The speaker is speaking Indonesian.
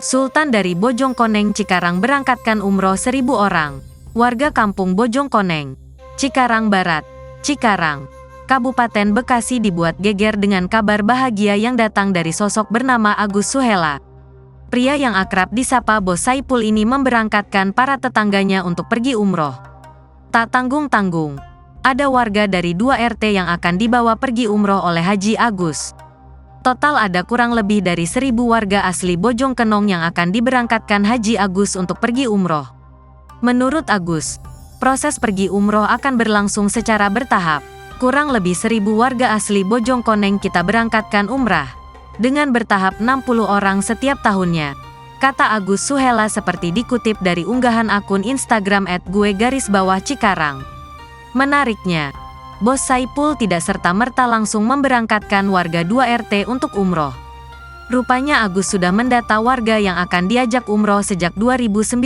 Sultan dari Bojongkoneng Cikarang berangkatkan umroh 1.000 orang. Warga kampung Bojongkoneng, Cikarang Barat, Cikarang, Kabupaten Bekasi dibuat geger dengan kabar bahagia yang datang dari sosok bernama Agus Suhela. Pria yang akrab disapa Bos Saipul ini memberangkatkan para tetangganya untuk pergi umroh. Tak tanggung-tanggung, ada warga dari 2 RT yang akan dibawa pergi umroh oleh Haji Agus. Total ada kurang lebih dari 1.000 warga asli Bojongkoneng yang akan diberangkatkan Haji Agus untuk pergi umroh. Menurut Agus, proses pergi umroh akan berlangsung secara bertahap. Kurang lebih 1.000 warga asli Bojongkoneng kita berangkatkan umrah. Dengan bertahap 60 orang setiap tahunnya, kata Agus Suhela seperti dikutip dari unggahan akun Instagram @gue_Cikarang. Menariknya, Bos Saipul tidak serta-merta langsung memberangkatkan warga 2 RT untuk umroh. Rupanya Agus sudah mendata warga yang akan diajak umroh sejak 2019.